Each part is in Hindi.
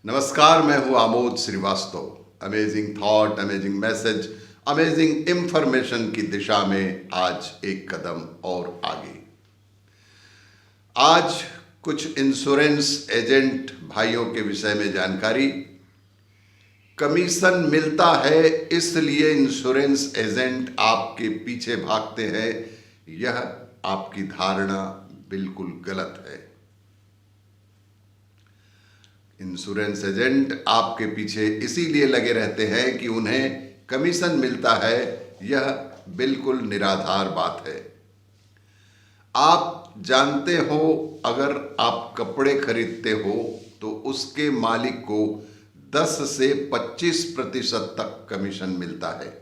नमस्कार, मैं हूं Amod Srivastava. Amazing thought, amazing message, amazing information की दिशा में आज एक कदम और आगे। आज कुछ इंश्योरेंस एजेंट भाइयों के विषय में जानकारी। कमीशन मिलता है इसलिए इंश्योरेंस एजेंट आपके पीछे भागते हैं, यह आपकी धारणा बिल्कुल गलत है। इंश्योरेंस एजेंट आपके पीछे इसीलिए लगे रहते हैं कि उन्हें कमीशन मिलता है, यह बिल्कुल निराधार बात है। आप जानते हो, अगर आप कपड़े खरीदते हो तो उसके मालिक को 10 से 25% तक कमीशन मिलता है।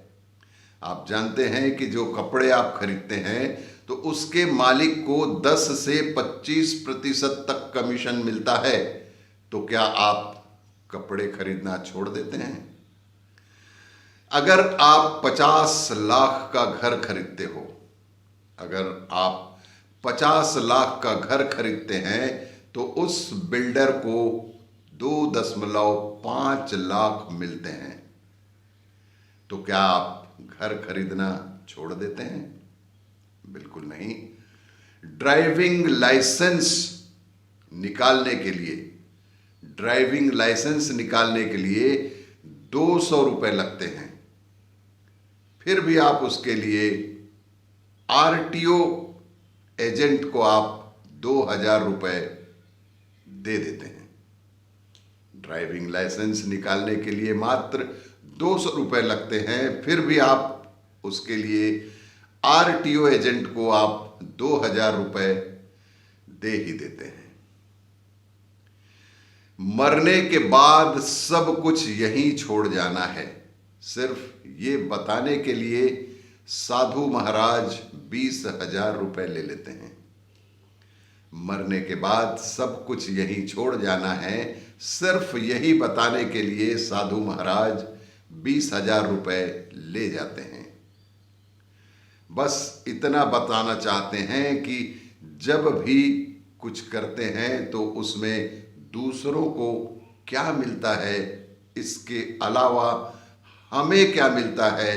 आप जानते हैं कि जो कपड़े आप खरीदते हैं तो उसके मालिक को 10 से 25% तक कमीशन मिलता है। तो क्या आप कपड़े खरीदना छोड़ देते हैं? अगर आप 50 लाख का घर खरीदते हो, अगर आप 50 लाख का घर खरीदते हैं तो उस बिल्डर को 2.5 लाख मिलते हैं, तो क्या आप घर खरीदना छोड़ देते हैं? बिल्कुल नहीं। ड्राइविंग लाइसेंस निकालने के लिए 200 रुपए लगते हैं, फिर भी आप उसके लिए आरटीओ एजेंट को आप 2000 रुपए दे देते हैं। ड्राइविंग लाइसेंस निकालने के लिए मात्र 200 रुपए लगते हैं, फिर भी आप उसके लिए आरटीओ एजेंट को आप 2000 रुपए दे ही देते हैं। मरने के बाद सब कुछ यहीं छोड़ जाना है, सिर्फ ये बताने के लिए साधु महाराज 20,000 रुपए ले लेते हैं। मरने के बाद सब कुछ यहीं छोड़ जाना है, सिर्फ यही बताने के लिए साधु महाराज 20,000 रुपए ले जाते हैं। बस इतना बताना चाहते हैं कि जब भी कुछ करते हैं तो उसमें दूसरों को क्या मिलता है, इसके अलावा हमें क्या मिलता है,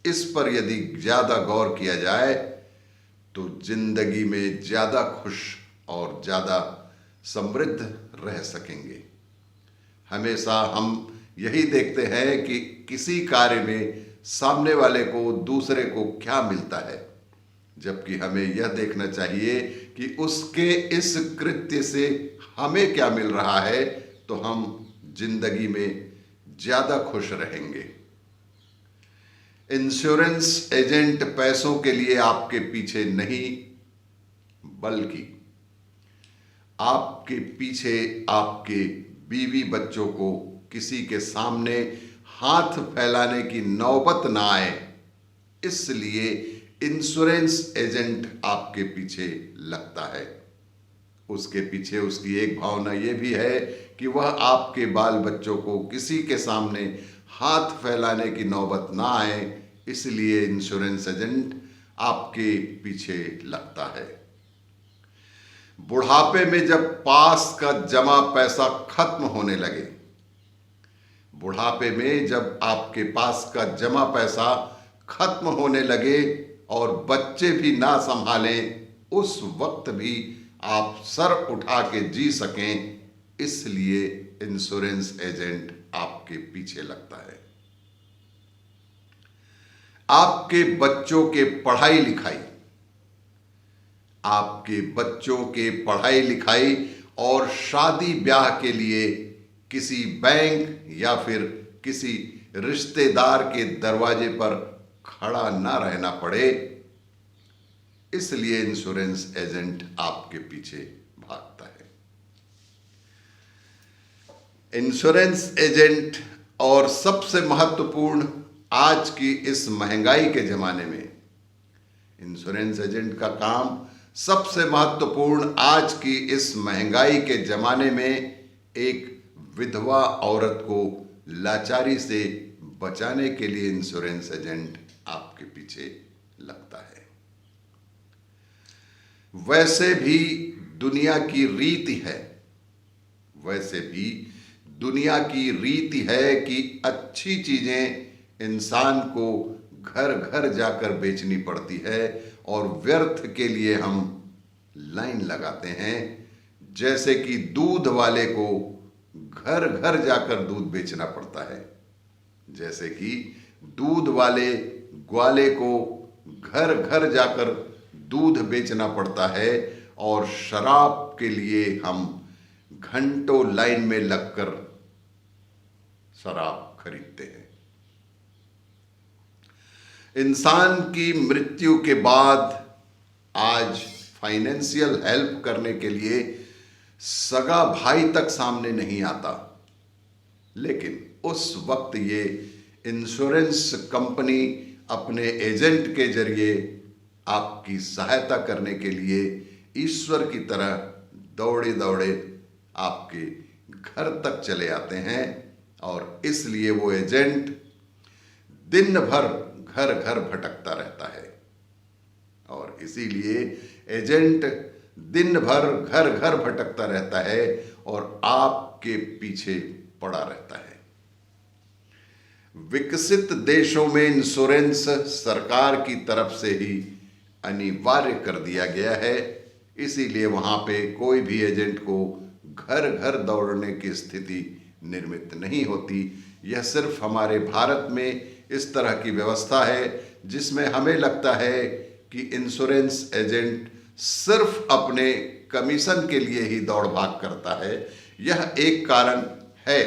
इस पर यदि ज़्यादा गौर किया जाए तो जिंदगी में ज़्यादा खुश और ज़्यादा समृद्ध रह सकेंगे। हमेशा हम यही देखते हैं कि किसी कार्य में सामने वाले को, दूसरे को क्या मिलता है, जबकि हमें यह देखना चाहिए कि उसके इस कृत्य से हमें क्या मिल रहा है, तो हम जिंदगी में ज्यादा खुश रहेंगे। इंश्योरेंस एजेंट पैसों के लिए आपके पीछे नहीं, बल्कि आपके पीछे आपके बीवी बच्चों को किसी के सामने हाथ फैलाने की नौबत ना आए, इसलिए इंश्योरेंस एजेंट आपके पीछे लगता है। उसके पीछे उसकी एक भावना यह भी है कि वह आपके बाल बच्चों को किसी के सामने हाथ फैलाने की नौबत ना आए, इसलिए इंश्योरेंस एजेंट आपके पीछे लगता है। बुढ़ापे में जब पास का जमा पैसा खत्म होने लगे, बुढ़ापे में जब आपके पास का जमा पैसा खत्म होने लगे और बच्चे भी ना संभालें, उस वक्त भी आप सर उठा के जी सकें, इसलिए इंश्योरेंस एजेंट आपके पीछे लगता है। आपके बच्चों के पढ़ाई लिखाई, आपके बच्चों के पढ़ाई लिखाई और शादी ब्याह के लिए किसी बैंक या फिर किसी रिश्तेदार के दरवाजे पर खड़ा ना रहना पड़े, इसलिए इंश्योरेंस एजेंट आपके पीछे भागता है। इंश्योरेंस एजेंट, और सबसे महत्वपूर्ण आज की इस महंगाई के जमाने में इंश्योरेंस एजेंट का काम सबसे महत्वपूर्ण आज की इस महंगाई के जमाने में एक विधवा औरत को लाचारी से बचाने के लिए इंश्योरेंस एजेंट आपके पीछे लगता है। वैसे भी दुनिया की रीति है, वैसे भी दुनिया की रीति है कि अच्छी चीजें इंसान को घर घर जाकर बेचनी पड़ती है और व्यर्थ के लिए हम लाइन लगाते हैं। जैसे कि दूध वाले को घर घर जाकर दूध बेचना पड़ता है, जैसे कि दूध वाले ग्वाले को घर घर जाकर दूध बेचना पड़ता है और शराब के लिए हम घंटों लाइन में लगकर शराब खरीदते हैं। इंसान की मृत्यु के बाद आज फाइनेंशियल हेल्प करने के लिए सगा भाई तक सामने नहीं आता, लेकिन उस वक्त ये इंश्योरेंस कंपनी अपने एजेंट के जरिए आपकी सहायता करने के लिए ईश्वर की तरह दौड़े दौड़े आपके घर तक चले आते हैं और इसलिए वो एजेंट दिन भर घर घर भटकता रहता है और इसीलिए एजेंट दिन भर घर घर भटकता रहता है और आपके पीछे पड़ा रहता है। विकसित देशों में इंश्योरेंस सरकार की तरफ से ही अनिवार्य कर दिया गया है, इसीलिए वहां पे कोई भी एजेंट को घर घर दौड़ने की स्थिति निर्मित नहीं होती। यह सिर्फ हमारे भारत में इस तरह की व्यवस्था है जिसमें हमें लगता है कि इंश्योरेंस एजेंट सिर्फ अपने कमीशन के लिए ही दौड़ भाग करता है। यह एक कारण है,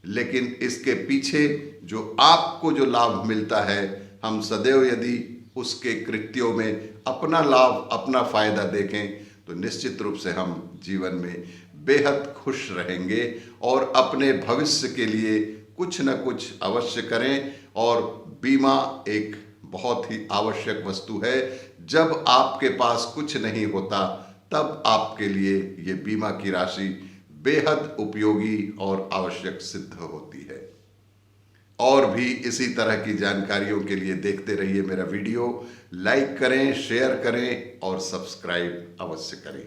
लेकिन इसके पीछे जो आपको जो लाभ मिलता है, हम सदैव यदि उसके कृत्यों में अपना लाभ, अपना फायदा देखें तो निश्चित रूप से हम जीवन में बेहद खुश रहेंगे और अपने भविष्य के लिए कुछ न कुछ अवश्य करें। और बीमा एक बहुत ही आवश्यक वस्तु है। जब आपके पास कुछ नहीं होता तब आपके लिए ये बीमा की राशि बेहद उपयोगी और आवश्यक सिद्ध होती है। और भी इसी तरह की जानकारियों के लिए देखते रहिए मेरा वीडियो। लाइक करें, शेयर करें और सब्सक्राइब अवश्य करें।